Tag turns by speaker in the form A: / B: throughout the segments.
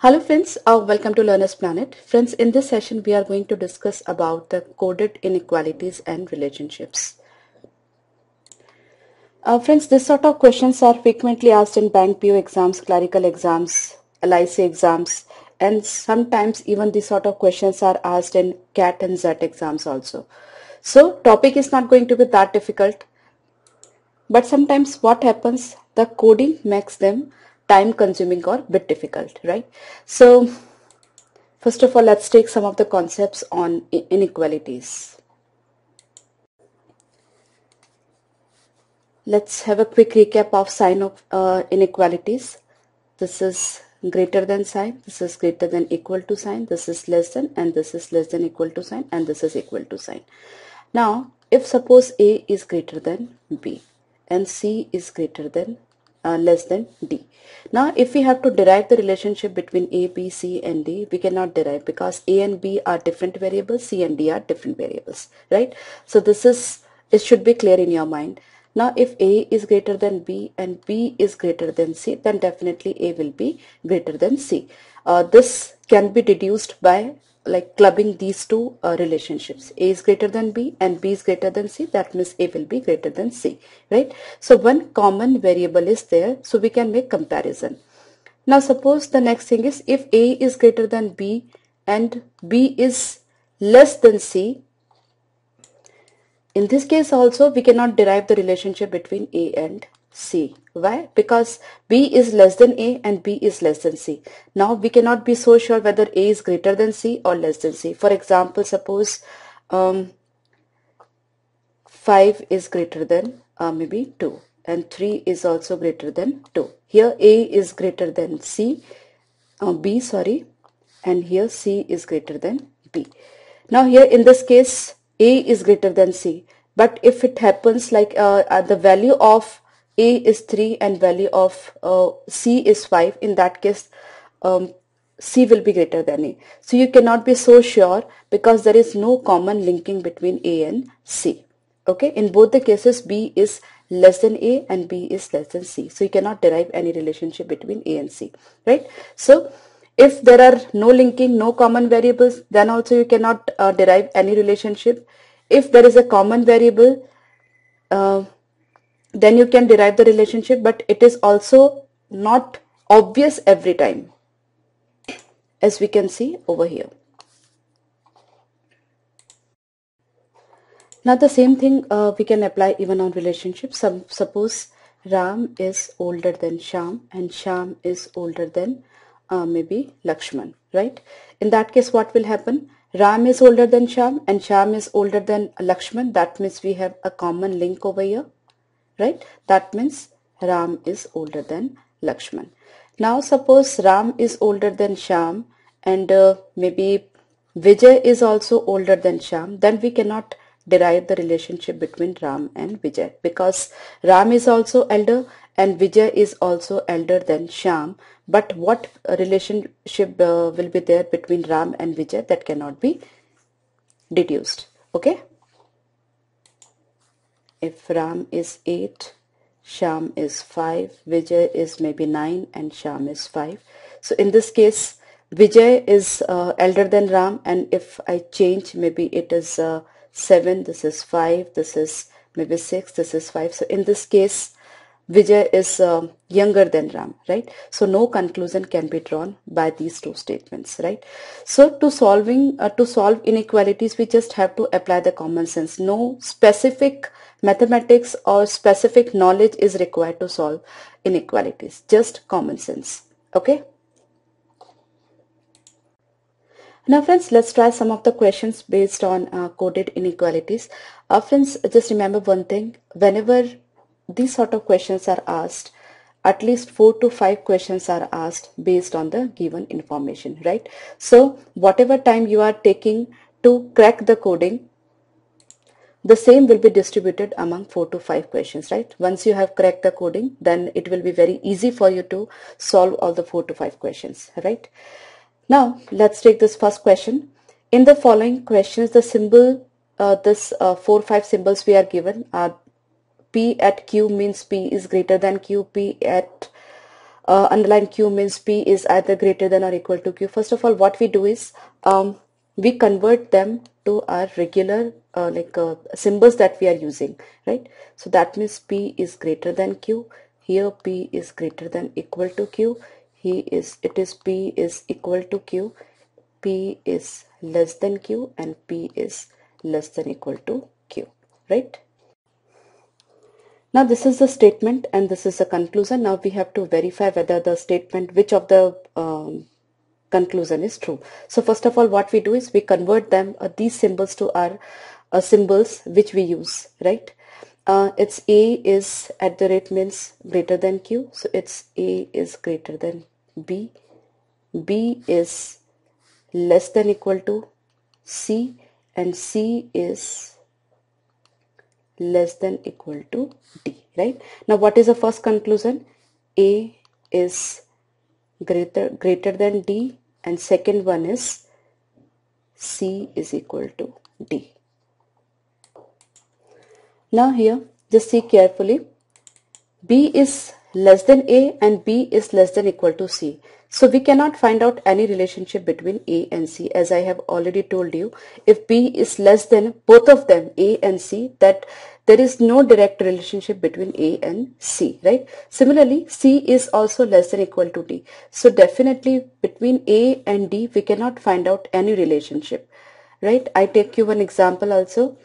A: Hello friends, welcome to Learner's Planet. Friends, in this session we are going to discuss about the coded inequalities and relationships. Friends, this sort of questions are frequently asked in bank PO exams, clerical exams, LIC exams, and sometimes even these sort of questions are asked in CAT and ZET exams also. So topic is not going to be that difficult, but sometimes what happens, the coding makes them time consuming or bit difficult, right? So first of all, let's take some of the concepts on inequalities. Let's have a quick recap of sign of inequalities. This is greater than sign, this is greater than equal to sign, this is less than, and this is less than equal to sign, and this is equal to sign. Now, if suppose A is greater than B and C is greater than less than D. Now, if we have to derive the relationship between A, B, C and D, we cannot derive because A and B are different variables, C and D are different variables, right? So it should be clear in your mind. Now, if A is greater than B and B is greater than C, then definitely A will be greater than C. This can be deduced by like clubbing these two relationships. A is greater than B and B is greater than C. That means A will be greater than C, right? So one common variable is there, so we can make comparison. Now suppose the next thing is if A is greater than B and B is less than C, in this case also we cannot derive the relationship between A and C. Why? Because B is less than A and B is less than C. Now we cannot be so sure whether A is greater than C or less than C. For example, suppose 5 is greater than maybe 2 and 3 is also greater than 2. Here A is greater than B, sorry, and here C is greater than B. Now here in this case A is greater than C, but if it happens like the value of A is 3 and value of C is 5, in that case C will be greater than A. So you cannot be so sure because there is no common linking between A and C. Okay, in both the cases B is less than A and B is less than C. So you cannot derive any relationship between A and C, right? So if there are no linking, no common variables, then also you cannot derive any relationship. If there is a common variable, then you can derive the relationship, but it is also not obvious every time, as we can see over here. Now the same thing we can apply even on relationships. Suppose Ram is older than Shyam and Shyam is older than maybe Lakshman, right? In that case, what will happen? Ram is older than Shyam and Shyam is older than Lakshman. That means we have a common link over here, right? That means Ram is older than Lakshman. Now suppose Ram is older than Shyam and maybe Vijay is also older than Shyam, then we cannot derive the relationship between Ram and Vijay because Ram is also elder and Vijay is also elder than Shyam. But what relationship will be there between Ram and Vijay? That cannot be deduced. Okay. If Ram is 8, Shyam is 5, Vijay is maybe 9 and Shyam is 5. So in this case, Vijay is elder than Ram, and if I change, maybe it is 7, this is 5, this is maybe 6, this is 5. So in this case, Vijay is younger than Ram, right? So no conclusion can be drawn by these two statements, right? So to solve inequalities, we just have to apply the common sense. No specific mathematics or specific knowledge is required to solve inequalities, just common sense. Okay. Now friends, let's try some of the questions based on coded inequalities. Friends, just remember one thing, whenever these sort of questions are asked, at least 4 to 5 questions are asked based on the given information, right? So whatever time you are taking to crack the coding, the same will be distributed among 4 to 5 questions, right? Once you have cracked the coding, then it will be very easy for you to solve all the 4 to 5 questions, right? Now let's take this first question. In the following questions, the symbol, 4-5 symbols we are given are P at Q means P is greater than Q, P at underline Q means P is either greater than or equal to Q. First of all, what we do is we convert them to our regular symbols that we are using, right? So that means P is greater than Q. Here P is greater than equal to Q. P is equal to Q. P is less than Q, and P is less than equal to Q, right? Now this is the statement and this is the conclusion. Now we have to verify whether the statement, which of the conclusion is true. So first of all, what we do is we convert them, these symbols to our symbols which we use, right? It's A is at the rate means greater than Q. So it's A is greater than B. B is less than equal to C, and C is less than equal to D, right? Now what is the first conclusion? A is greater than D, and second one is C is equal to D. Now here just see carefully, B is less than A and B is less than equal to C. So we cannot find out any relationship between A and C, as I have already told you. If B is less than both of them, A and C, that there is no direct relationship between A and C, right? Similarly, C is also less than equal to D. So definitely between A and D, we cannot find out any relationship, right? I take you one example also.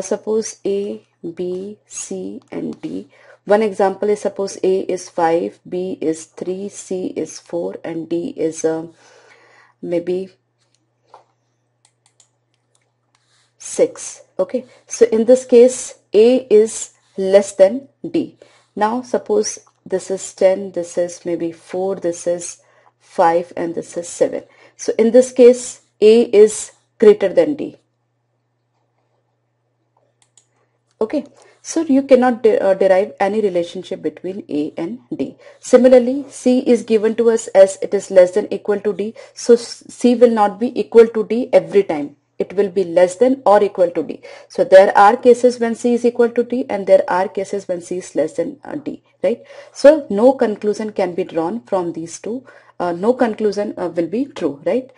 A: Suppose A, B, C and D. One example is, suppose A is 5, B is 3, C is 4 and D is maybe 6. Okay, so in this case A is less than D. Now suppose this is 10, this is maybe 4, this is 5 and this is 7. So in this case A is greater than D. Okay, so you cannot derive any relationship between A and D. Similarly, C is given to us as it is less than equal to D. So C will not be equal to D every time. It will be less than or equal to D. So there are cases when C is equal to D and there are cases when C is less than D, right? So no conclusion can be drawn from these two. No conclusion will be true, right?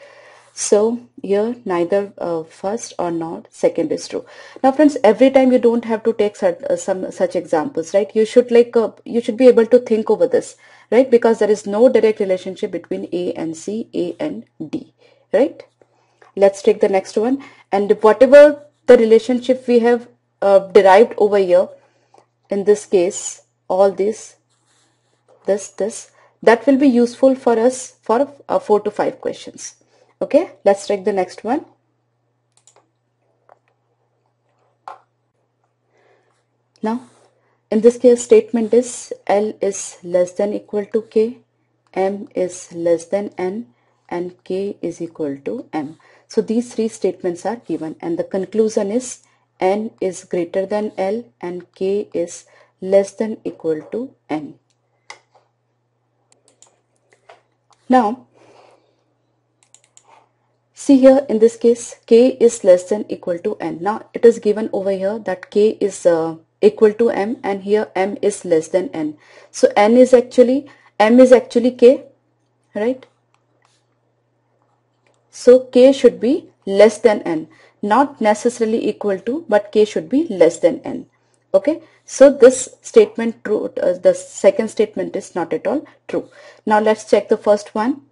A: So here neither first or not second is true. Now friends, every time you don't have to take some such examples, right? You should you should be able to think over this, right? Because there is no direct relationship between A and C, A and D, right? Let's take the next one, and whatever the relationship we have derived over here, in this case all this that will be useful for us for 4 to 5 questions. Okay, let's take the next one. Now in this case statement is L is less than equal to K, M is less than N and K is equal to M. So these three statements are given and the conclusion is N is greater than L and K is less than equal to N. Now see here, in this case K is less than equal to N. Now it is given over here that K is equal to M and here M is less than N. So M is actually K, right? So K should be less than N, not necessarily equal to, but K should be less than N. Okay, so this statement true, the second statement is not at all true. Now let's check the first one.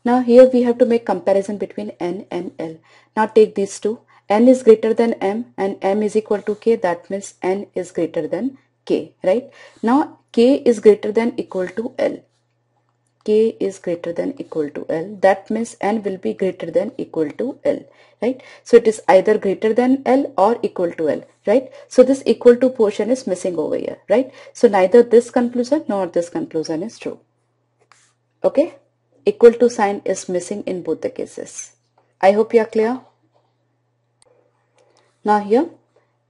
A: Now here we have to make comparison between N and L. Now take these two. N is greater than M and M is equal to K. That means N is greater than K, right? Now K is greater than equal to L. K is greater than equal to L. That means N will be greater than equal to L, right? So it is either greater than L or equal to L, right? So this equal to portion is missing over here, right? So neither this conclusion nor this conclusion is true. Okay? Equal to sign is missing in both the cases. I hope you are clear. Now here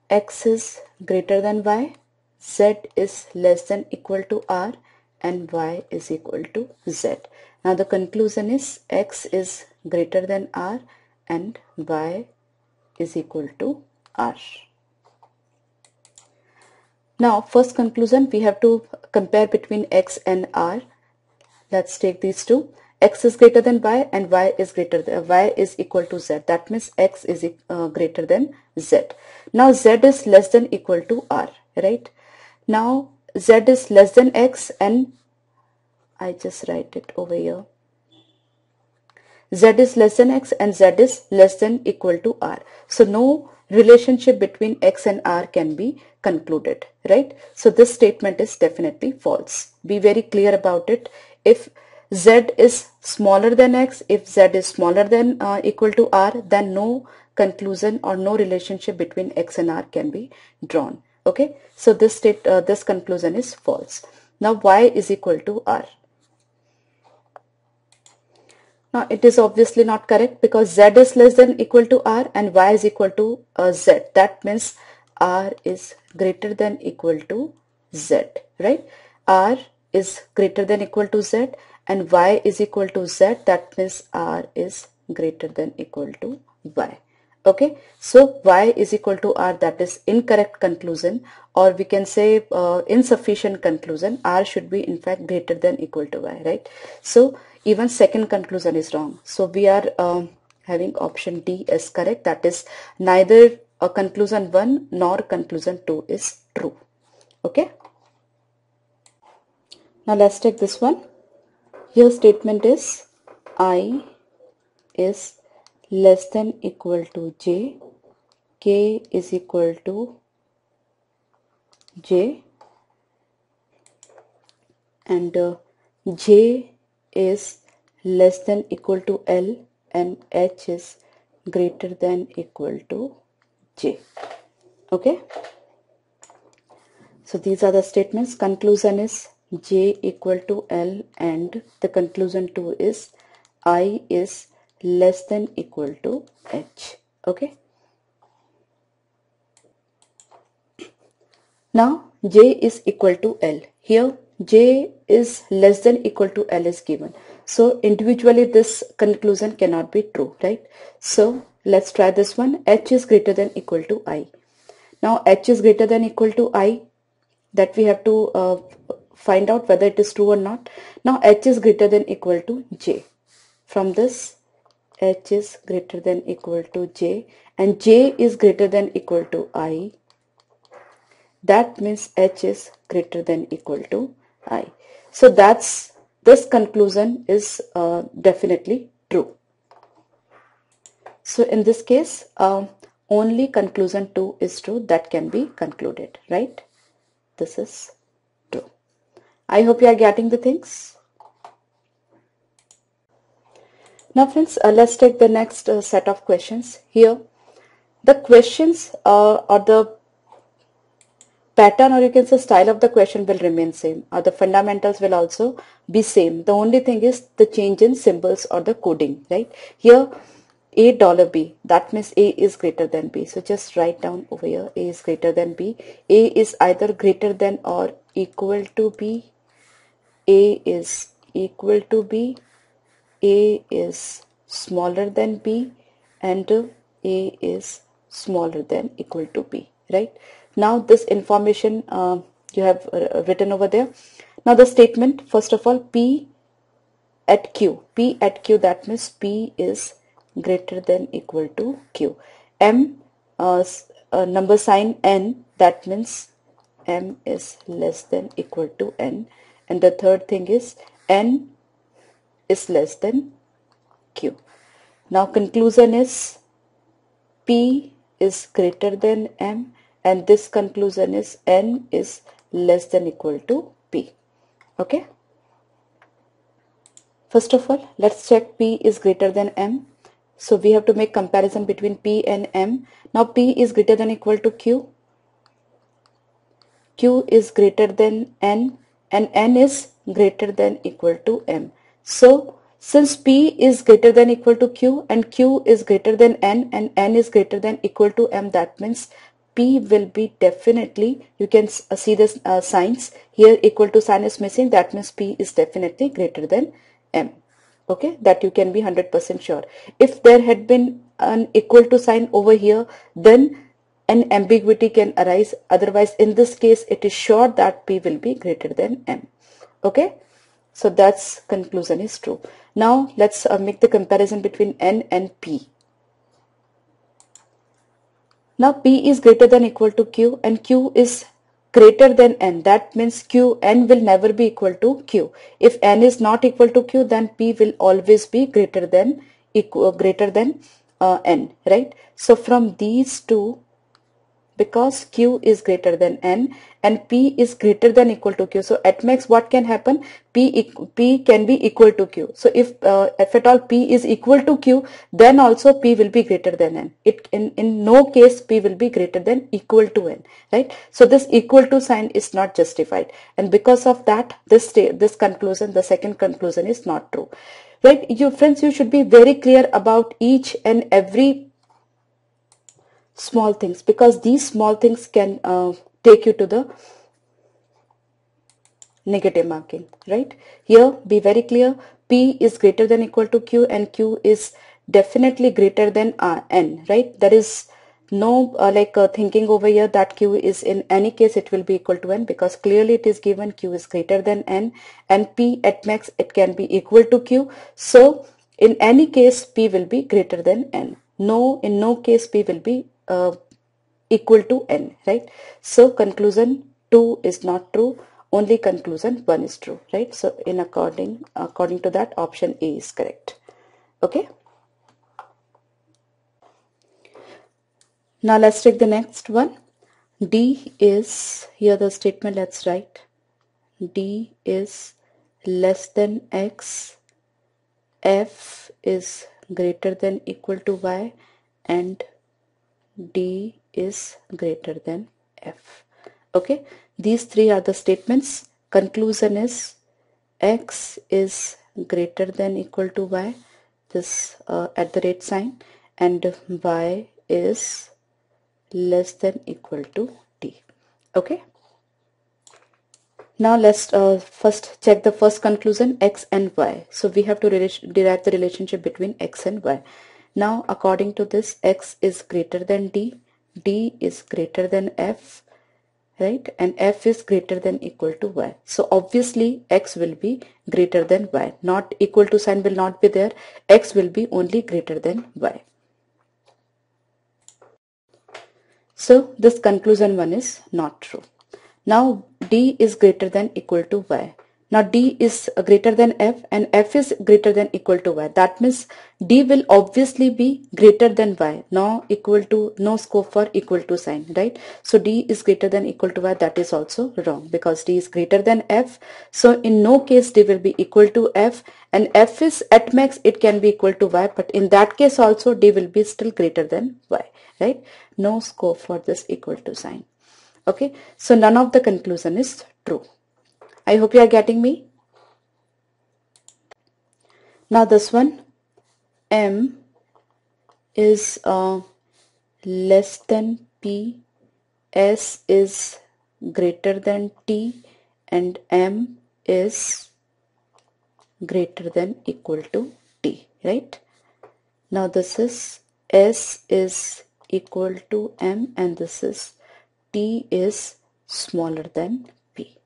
A: X is greater than Y, Z is less than equal to R and Y is equal to Z. Now the conclusion is X is greater than R and Y is equal to R. Now first conclusion, we have to compare between x and r. Let's take these two. X is greater than y and y is equal to z. That means x is greater than z. Now z is less than equal to r, right? Now z is less than x, and I just write it over here. Z is less than x and z is less than equal to r. So no relationship between x and r can be concluded, right? So this statement is definitely false. Be very clear about it. If z is smaller than x, if z is smaller than equal to r, then no conclusion or no relationship between x and r can be drawn. Okay, so this conclusion is false. Now y is equal to r. Now it is obviously not correct because z is less than equal to r and y is equal to z. That means r is greater than equal to z, right? R is greater than equal to z and y is equal to z. That means r is greater than equal to y. Okay, so y is equal to r, that is incorrect conclusion, or we can say insufficient conclusion. R should be in fact greater than equal to y, right? So even second conclusion is wrong. So we are having option D as correct, that is neither conclusion 1 nor conclusion 2 is true. Okay, now let's take this one. Here statement is I is less than equal to j, k is equal to j, and j is less than equal to L and h is greater than equal to j. Okay, so these are the statements. Conclusion is j equal to L and the conclusion 2 is I is less than equal to h. Okay, now j is equal to L. Here j is less than equal to L is given. So individually this conclusion cannot be true, right? So let's try this one. H is greater than equal to I. Now h is greater than equal to I, that we have to find out whether it is true or not. Now h is greater than equal to j. From this h is greater than equal to j and j is greater than equal to I. That means h is greater than equal to I. So this conclusion is definitely true. So in this case, only conclusion 2 is true that can be concluded, right? This is true. I hope you are getting the things. Now friends, let's take the next set of questions. Here the questions or the pattern, or you can say style of the question, will remain same, or the fundamentals will also be same. The only thing is the change in symbols or the coding, right? Here $A$B, that means A is greater than B. So just write down over here, A is greater than B. A is either greater than or equal to B. A is equal to B. A is smaller than B, and A is smaller than equal to B, right? Now this information you have written over there. Now the statement, first of all, P at Q, that means P is greater than equal to Q. M, number sign N, that means M is less than equal to N. And the third thing is N is less than Q. Now conclusion is P is greater than M, and this conclusion is N is less than equal to P. Okay. First of all, let's check P is greater than M. So we have to make comparison between P and M. Now P is greater than equal to Q. Q is greater than N, and N is greater than equal to M. So since P is greater than equal to Q and Q is greater than N and N is greater than equal to M, that means P will be definitely, you can see this signs here, equal to sign is missing, that means P is definitely greater than M. Okay, that you can be 100% sure. If there had been an equal to sign over here, then an ambiguity can arise. Otherwise, in this case, it is sure that P will be greater than M. Okay, so that's conclusion is true. Now let's make the comparison between N and P. Now P is greater than equal to Q and Q is greater than N. That means N will never be equal to Q. If N is not equal to Q, then P will always be greater than N, right? So from these two, because Q is greater than N and P is greater than equal to Q. So at max what can happen? P can be equal to Q. So if at all P is equal to Q, then also P will be greater than N. In no case P will be greater than equal to N, right? So this equal to sign is not justified, and because of that this conclusion, the second conclusion, is not true, right? You friends, you should be very clear about each and every small things, because these small things can take you to the negative marking, right? Here be very clear, P is greater than equal to Q and Q is definitely greater than N, right? There is no thinking over here that Q is in any case it will be equal to N, because clearly it is given Q is greater than N and P at max it can be equal to Q. So in any case P will be greater than N. No, in no case P will be equal to N, right? So conclusion 2 is not true, only conclusion 1 is true, right? So in according to that, option A is correct. Okay, now let's take the next one. D is, here the statement, let's write D is less than X, F is greater than equal to Y, and D is greater than F. Okay, these three are the statements. Conclusion is X is greater than equal to Y, this @ sign, and Y is less than equal to D. Okay, now let's first check the first conclusion, X and Y. So we have to derive the relationship between X and Y. Now according to this, X is greater than D, D is greater than F, right? And F is greater than equal to Y. So obviously X will be greater than Y. Not equal to sign will not be there. X will be only greater than Y. So this conclusion 1 is not true. Now D is greater than equal to Y. Now D is greater than F and F is greater than equal to Y. That means D will obviously be greater than Y. No scope for equal to sign, right? So D is greater than equal to Y. That is also wrong, because D is greater than F. So in no case D will be equal to F, and F is at max it can be equal to Y, but in that case also D will be still greater than Y, right? No scope for this equal to sign. Okay, so none of the conclusion is true. I hope you are getting me. Now this one, M is less than P, S is greater than T, and M is greater than equal to T, right? Now this is S is equal to M and this is T is smaller than P.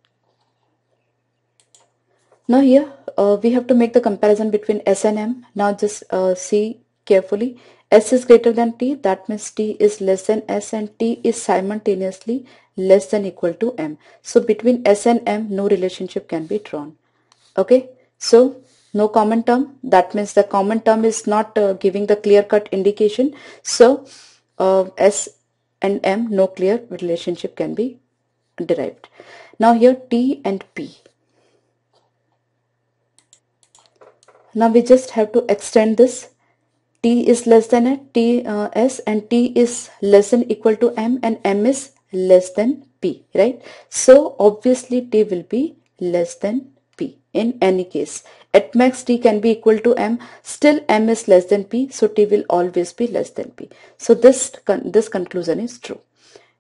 A: Now here we have to make the comparison between S and M. Now just see carefully. S is greater than T, that means T is less than S and T is simultaneously less than equal to M. So between S and M no relationship can be drawn. Okay, so no common term, that means the common term is not giving the clear-cut indication. So S and M no clear relationship can be derived. Now here T and P. Now we just have to extend this. T is less than S and T is less than equal to M and M is less than P, right? So obviously T will be less than P in any case. At max T can be equal to M, still M is less than P, so T will always be less than P. So this conclusion is true,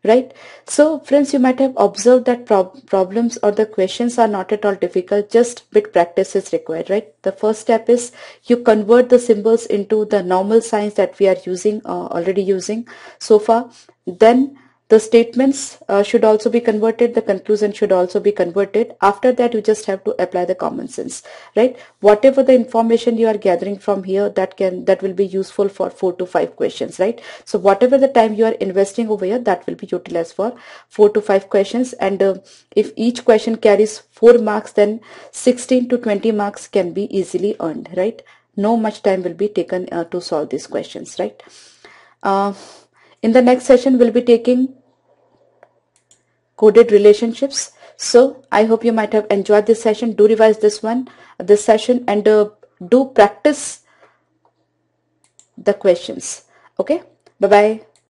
A: right? So friends, you might have observed that problems or the questions are not at all difficult, just bit practice is required, right? The first step is you convert the symbols into the normal signs that we are using already using so far. Then the statements should also be converted, the conclusion should also be converted. After that, you just have to apply the common sense, right? Whatever the information you are gathering from here, that will be useful for 4 to 5 questions, right? So whatever the time you are investing over here, that will be utilized for 4 to 5 questions. And if each question carries 4 marks, then 16 to 20 marks can be easily earned, right? No much time will be taken to solve these questions, right? In the next session, we'll be taking coded relationships. So I hope you might have enjoyed this session. Do revise this session, and do practice the questions. Okay, bye bye.